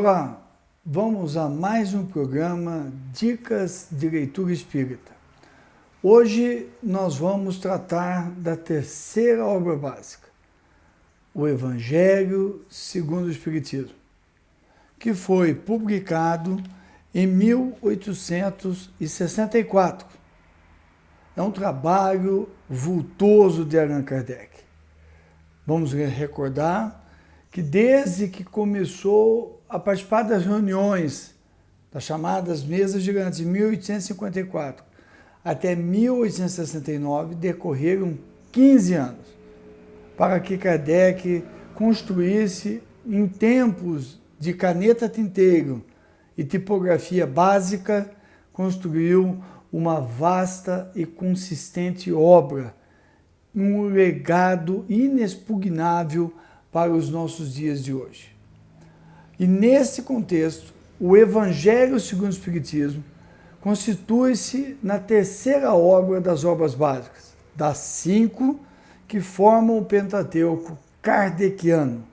Olá, vamos a mais um programa Dicas de Leitura Espírita. Hoje nós vamos tratar da terceira obra básica, o Evangelho segundo o Espiritismo, que foi publicado em 1864. É um trabalho vultoso de Allan Kardec. Vamos recordar que desde que começou a participar das reuniões, das chamadas mesas gigantes, de 1854 até 1869, decorreram 15 anos, para que Kardec construísse, em tempos de caneta tinteiro e tipografia básica, construiu uma vasta e consistente obra, um legado inexpugnável para os nossos dias de hoje. E nesse contexto, o Evangelho segundo o Espiritismo constitui-se na terceira obra das obras básicas, das 5 que formam o Pentateuco kardeciano,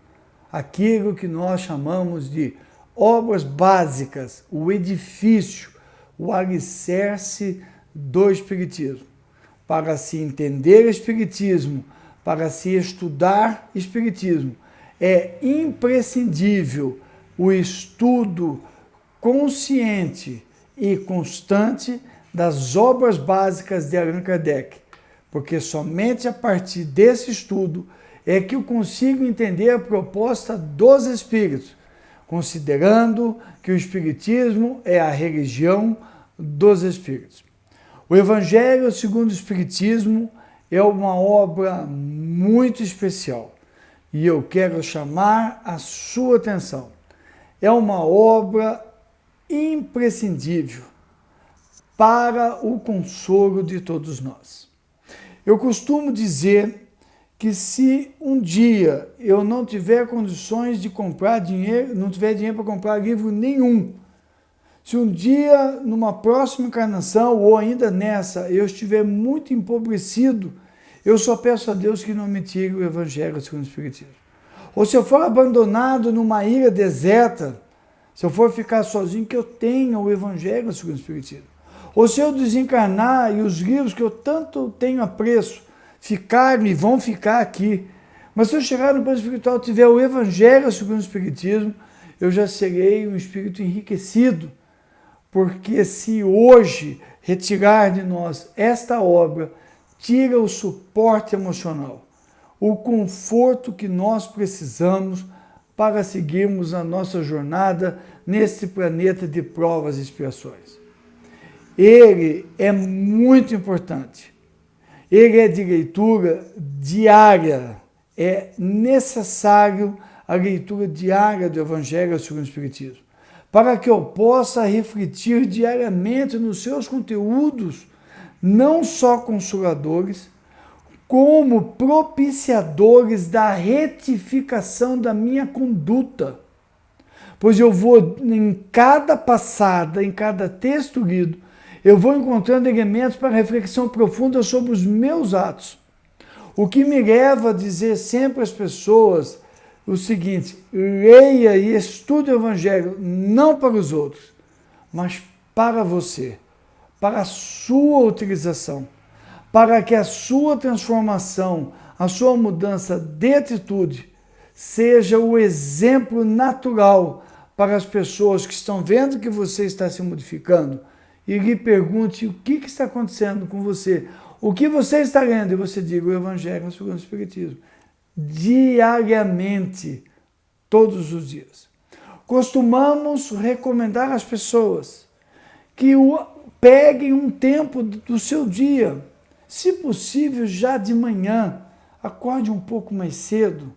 aquilo que nós chamamos de obras básicas, o edifício, o alicerce do Espiritismo. Para se entender o Espiritismo, para se estudar Espiritismo, é imprescindível o estudo consciente e constante das obras básicas de Allan Kardec, porque somente a partir desse estudo é que eu consigo entender a proposta dos Espíritos, considerando que o Espiritismo é a religião dos Espíritos. O Evangelho segundo o Espiritismo é uma obra muito especial e eu quero chamar a sua atenção. É uma obra imprescindível para o consolo de todos nós. Eu costumo dizer que se um dia eu não tiver condições de comprar dinheiro, não tiver dinheiro para comprar livro nenhum, se um dia, numa próxima encarnação, ou ainda nessa, eu estiver muito empobrecido, eu só peço a Deus que não me tire o Evangelho segundo o Espiritismo. Ou se eu for abandonado numa ilha deserta, se eu for ficar sozinho, que eu tenha o Evangelho segundo o Espiritismo. Ou se eu desencarnar e os livros que eu tanto tenho apreço ficarem e vão ficar aqui, mas se eu chegar no plano espiritual e tiver o Evangelho segundo o Espiritismo, eu já serei um espírito enriquecido, porque se hoje retirar de nós esta obra, tira o suporte emocional, o conforto que nós precisamos para seguirmos a nossa jornada nesse planeta de provas e expiações. Ele é muito importante. Ele é de leitura diária. É necessário a leitura diária do Evangelho segundo o Espiritismo, para que eu possa refletir diariamente nos seus conteúdos, não só consoladores, como propiciadores da retificação da minha conduta. Pois eu vou, em cada passada, em cada texto lido, eu vou encontrando elementos para reflexão profunda sobre os meus atos. O que me leva a dizer sempre às pessoas o seguinte: leia e estude o Evangelho, não para os outros, mas para você, para a sua utilização, para que a sua transformação, a sua mudança de atitude seja o exemplo natural para as pessoas que estão vendo que você está se modificando e lhe pergunte o que está acontecendo com você, o que você está lendo, e você diga o Evangelho segundo o Espiritismo, diariamente, todos os dias. Costumamos recomendar às pessoas que peguem um tempo do seu dia, se possível já de manhã, acorde um pouco mais cedo,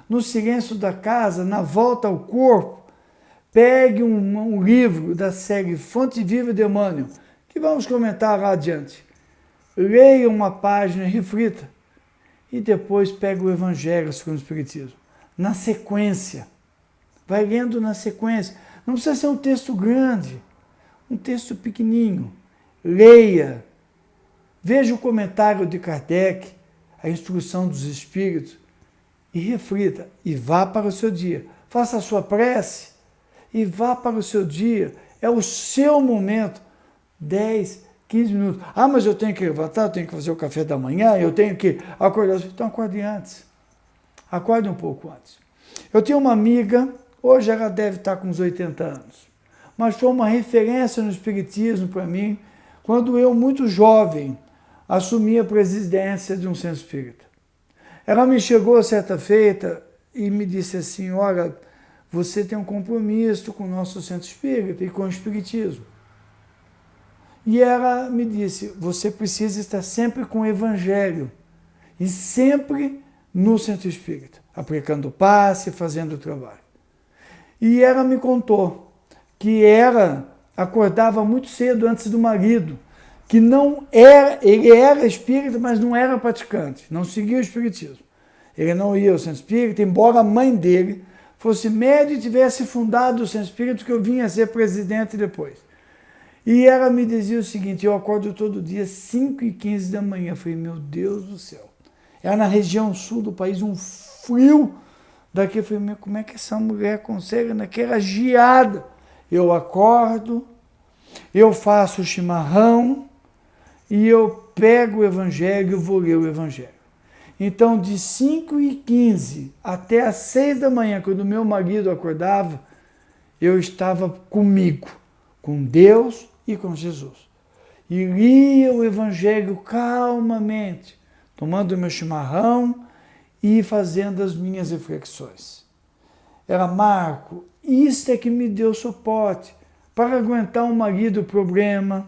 no silêncio da casa, na volta ao corpo, pegue um livro da série Fonte Viva de Emmanuel, que vamos comentar lá adiante. Leia uma página, reflita, e depois pegue o Evangelho segundo o Espiritismo. Na sequência, vai lendo na sequência. Não precisa ser um texto grande, um texto pequenininho. Leia, veja o comentário de Kardec, a instrução dos Espíritos, e reflita, e vá para o seu dia. Faça a sua prece, e vá para o seu dia. É o seu momento. 10, 15 minutos. Ah, mas eu tenho que levantar, eu tenho que fazer o café da manhã, eu tenho que acordar. Então acorde antes. Acorde um pouco antes. Eu tenho uma amiga, hoje ela deve estar com uns 80 anos, mas foi uma referência no espiritismo para mim, quando eu, muito jovem, assumi a presidência de um centro espírita. Ela me chegou certa feita e me disse assim, olha, você tem um compromisso com o nosso centro espírita e com o espiritismo. E ela me disse, você precisa estar sempre com o evangelho e sempre no centro espírita, aplicando passe, fazendo o trabalho. E ela me contou que ela acordava muito cedo antes do marido, que não era, ele era espírita, mas não era praticante, não seguia o espiritismo. Ele não ia ao centro espírita, embora a mãe dele fosse médium e tivesse fundado o centro espírita, que eu vinha a ser presidente depois. E ela me dizia o seguinte, eu acordo todo dia 5h15 da manhã. Eu falei, meu Deus do céu. Era na região sul do país, um frio. Daqui eu falei, como é que essa mulher consegue naquela geada? Eu acordo, eu faço o chimarrão e eu pego o evangelho e vou ler o evangelho. Então, de 5h15 até às 6 da manhã, quando meu marido acordava, eu estava comigo, com Deus e com Jesus. E lia o evangelho calmamente, tomando o meu chimarrão e fazendo as minhas reflexões. Era Marco, isto é que me deu suporte para aguentar um marido problema,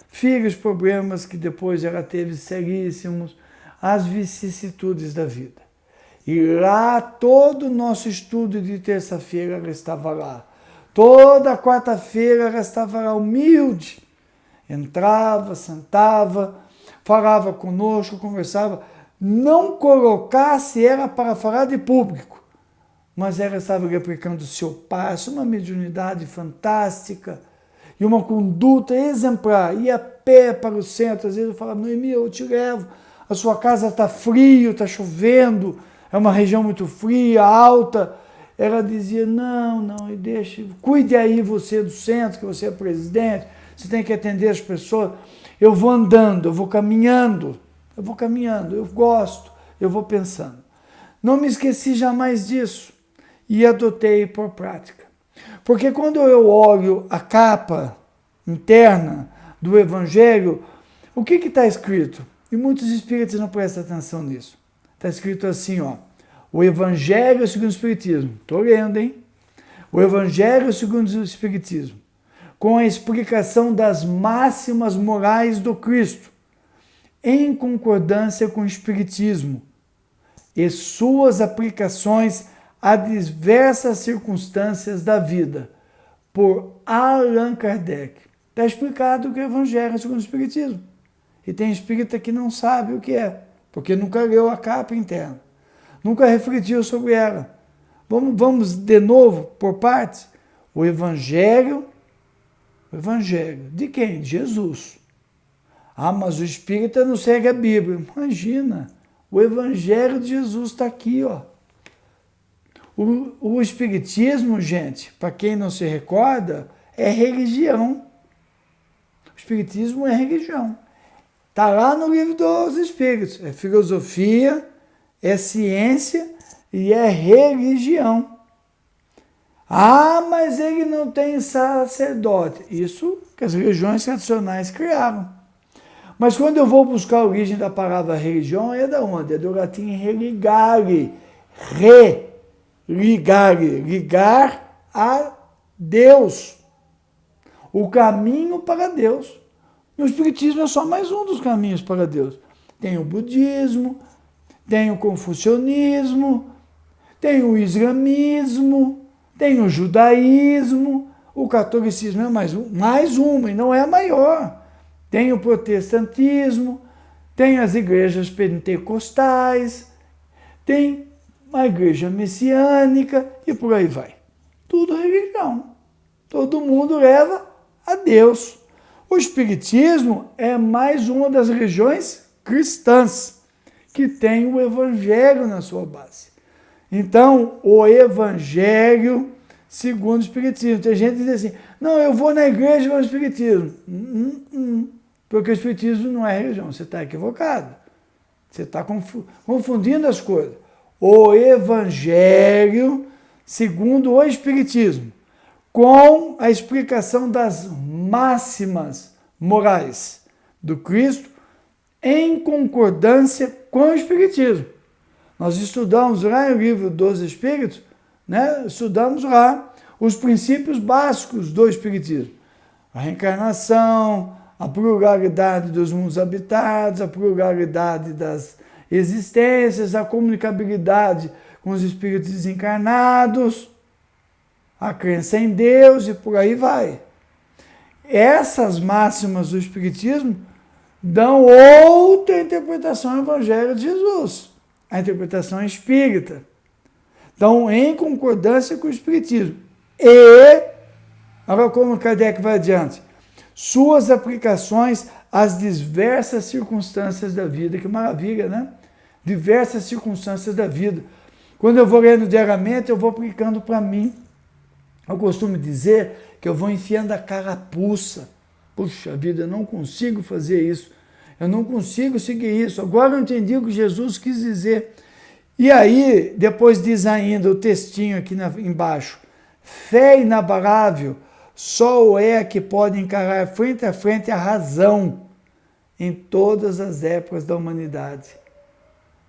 filhos problemas que depois ela teve seríssimos, as vicissitudes da vida. E lá, todo o nosso estudo de terça-feira, ela estava lá. Toda quarta-feira, ela estava lá, humilde. Entrava, sentava, falava conosco, conversava. Não colocasse ela para falar de público, mas ela estava replicando o seu passo, uma mediunidade fantástica e uma conduta exemplar. Ia a pé para o centro, às vezes eu falava, Noemi, eu te levo. A sua casa está frio, está chovendo, é uma região muito fria, alta. Ela dizia, não, deixa, cuide aí você do centro, que você é presidente, você tem que atender as pessoas. Eu vou andando, eu vou caminhando, eu gosto, eu vou pensando. Não me esqueci jamais disso e adotei por prática. Porque quando eu olho a capa interna do Evangelho, o que está escrito? E muitos espíritos não prestam atenção nisso. Está escrito assim, ó, o Evangelho segundo o Espiritismo. Estou lendo, hein? O Evangelho segundo o Espiritismo, com a explicação das máximas morais do Cristo, em concordância com o Espiritismo e suas aplicações a diversas circunstâncias da vida, por Allan Kardec. Está explicado o que é o Evangelho segundo o Espiritismo. E tem espírita que não sabe o que é, porque nunca leu a capa interna, nunca refletiu sobre ela. Vamos de novo, por partes. O Evangelho de quem? De Jesus. Ah, mas o espírita não segue a Bíblia. Imagina, o Evangelho de Jesus está aqui, ó. O Espiritismo, gente, para quem não se recorda, é religião. O Espiritismo é religião. Está lá no livro dos Espíritos. É filosofia, é ciência e é religião. Ah, mas ele não tem sacerdote. Isso que as religiões tradicionais criaram. Mas quando eu vou buscar a origem da palavra religião, é da onde? É do latim religare. Ligar a Deus. O caminho para Deus. E o Espiritismo é só mais um dos caminhos para Deus. Tem o budismo, tem o confucionismo, tem o islamismo, tem o judaísmo, o catolicismo é mais um, e não é maior. Tem o protestantismo, tem as igrejas pentecostais, tem a igreja messiânica e por aí vai. Tudo religião. Todo mundo leva a Deus. O Espiritismo é mais uma das religiões cristãs que tem o Evangelho na sua base. Então, o Evangelho segundo o Espiritismo. Tem gente que diz assim, não, eu vou na igreja e vou no Espiritismo. Porque o Espiritismo não é religião, você está equivocado. Você está confundindo as coisas. O Evangelho, segundo o Espiritismo, com a explicação das máximas morais do Cristo, em concordância com o Espiritismo. Nós estudamos lá no livro dos Espíritos, né? Estudamos lá os princípios básicos do Espiritismo. A reencarnação, a pluralidade dos mundos habitados, a pluralidade das existências, a comunicabilidade com os espíritos desencarnados, a crença em Deus e por aí vai. Essas máximas do Espiritismo dão outra interpretação ao Evangelho de Jesus, a interpretação espírita. Então, em concordância com o Espiritismo. E, agora como Kardec vai adiante, suas aplicações às diversas circunstâncias da vida. Que maravilha, né? Diversas circunstâncias da vida. Quando eu vou lendo diariamente, eu vou aplicando para mim. Eu costumo dizer que eu vou enfiando a carapuça. Puxa vida, eu não consigo fazer isso. Eu não consigo seguir isso. Agora eu entendi o que Jesus quis dizer. E aí, depois diz ainda o textinho aqui embaixo. Fé inabalável só é a que pode encarar frente a frente a razão em todas as épocas da humanidade.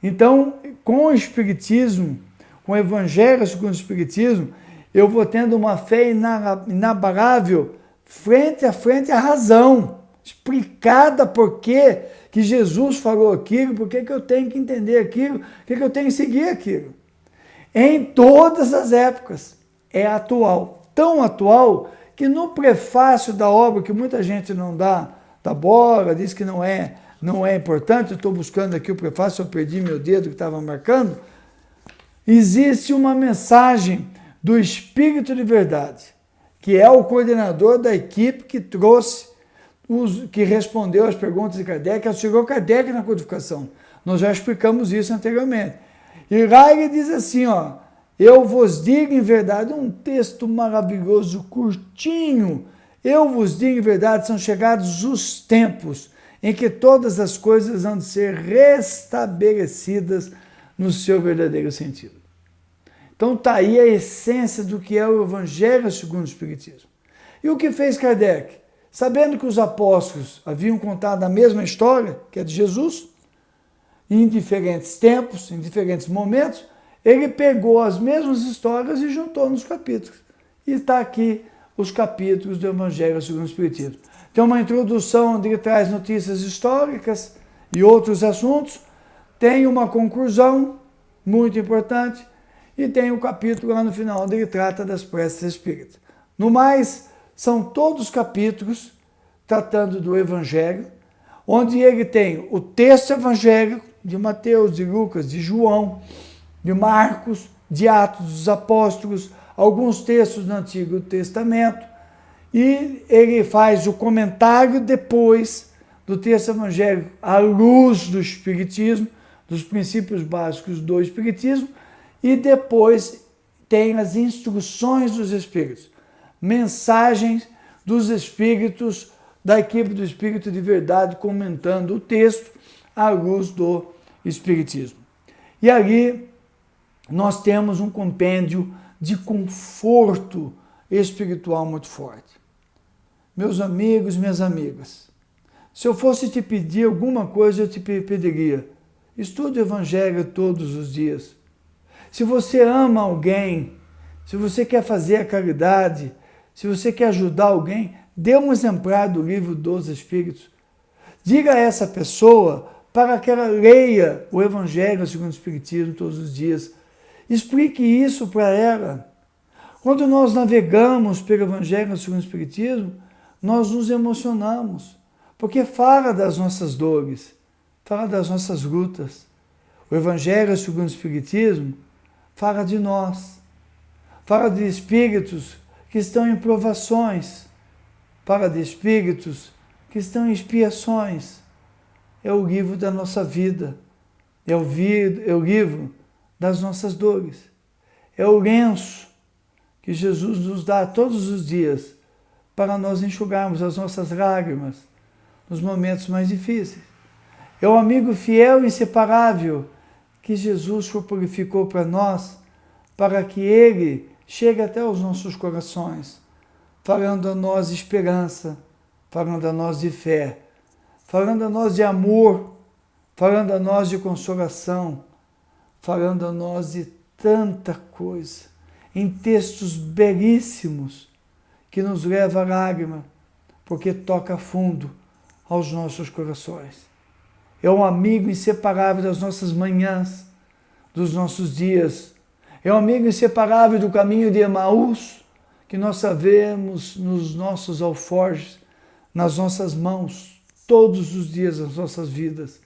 Então, com o Espiritismo, com o Evangelho segundo o Espiritismo, eu vou tendo uma fé inabalável frente a frente à razão, explicada por que Jesus falou aquilo, por que eu tenho que entender aquilo, por que eu tenho que seguir aquilo. Em todas as épocas. É atual. Tão atual que no prefácio da obra, que muita gente não dá bola, diz que não é importante, eu estou buscando aqui o prefácio, eu perdi meu dedo que estava marcando, existe uma mensagem do Espírito de Verdade, que é o coordenador da equipe que trouxe, que respondeu às perguntas de Kardec, auxiliou Kardec na codificação. Nós já explicamos isso anteriormente. E lá ele diz assim, ó, eu vos digo em verdade, um texto maravilhoso, curtinho, eu vos digo em verdade, são chegados os tempos em que todas as coisas vão ser restabelecidas no seu verdadeiro sentido. Então está aí a essência do que é o Evangelho segundo o Espiritismo. E o que fez Kardec? Sabendo que os apóstolos haviam contado a mesma história, que é de Jesus, em diferentes tempos, em diferentes momentos, ele pegou as mesmas histórias e juntou nos capítulos. E está aqui os capítulos do Evangelho segundo o Espiritismo. Tem uma introdução onde ele traz notícias históricas e outros assuntos, tem uma conclusão muito importante e tem um capítulo lá no final onde ele trata das preces espíritas. No mais, são todos capítulos tratando do Evangelho, onde ele tem o texto evangélico de Mateus, de Lucas, de João, de Marcos, de Atos dos Apóstolos, alguns textos do Antigo Testamento, e ele faz o comentário depois do texto evangélico à luz do Espiritismo, dos princípios básicos do Espiritismo, e depois tem as instruções dos Espíritos, mensagens dos Espíritos, da equipe do Espírito de Verdade, comentando o texto à luz do Espiritismo. E ali nós temos um compêndio de conforto espiritual muito forte. Meus amigos, minhas amigas, se eu fosse te pedir alguma coisa, eu te pediria, estude o Evangelho todos os dias. Se você ama alguém, se você quer fazer a caridade, se você quer ajudar alguém, dê um exemplar do livro dos Espíritos. Diga a essa pessoa para que ela leia o Evangelho segundo o Espiritismo todos os dias. Explique isso para ela. Quando nós navegamos pelo Evangelho segundo o Espiritismo, nós nos emocionamos, porque fala das nossas dores, fala das nossas lutas. O Evangelho segundo o Espiritismo fala de nós, fala de espíritos que estão em provações, fala de espíritos que estão em expiações. É o livro da nossa vida, é o livro das nossas dores, é o lenço que Jesus nos dá todos os dias para nós enxugarmos as nossas lágrimas nos momentos mais difíceis. É o amigo fiel e inseparável que Jesus purificou para nós, para que Ele chegue até os nossos corações, falando a nós de esperança, falando a nós de fé, falando a nós de amor, falando a nós de consolação, falando a nós de tanta coisa, em textos belíssimos, que nos leva à lágrima, porque toca fundo aos nossos corações. É um amigo inseparável das nossas manhãs, dos nossos dias. É um amigo inseparável do caminho de Emaús, que nós sabemos nos nossos alforjes, nas nossas mãos, todos os dias das nossas vidas.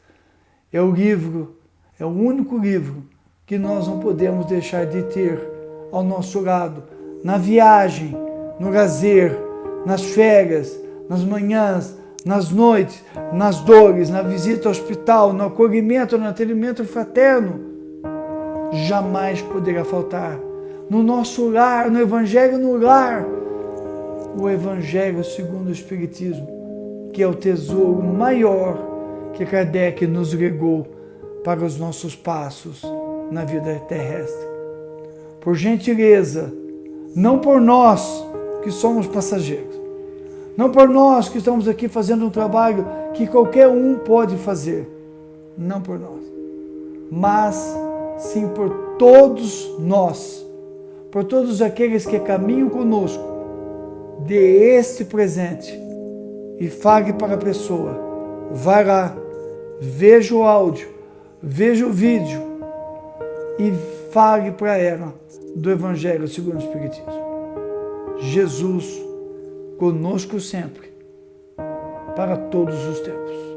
É o livro, é o único livro que nós não podemos deixar de ter ao nosso lado, na viagem, no lazer, nas férias, nas manhãs, nas noites, nas dores, na visita ao hospital, no acolhimento, no atendimento fraterno. Jamais poderá faltar. No nosso lar, no Evangelho no lar, o Evangelho segundo o Espiritismo, que é o tesouro maior que Kardec nos legou para os nossos passos na vida terrestre. Por gentileza, não por nós que somos passageiros, não por nós que estamos aqui fazendo um trabalho que qualquer um pode fazer, não por nós, mas sim por todos nós, por todos aqueles que caminham conosco. Dê este presente e fale para a pessoa. Vai lá, veja o áudio, veja o vídeo e fale para ela do Evangelho segundo o Espiritismo. Jesus conosco sempre, para todos os tempos.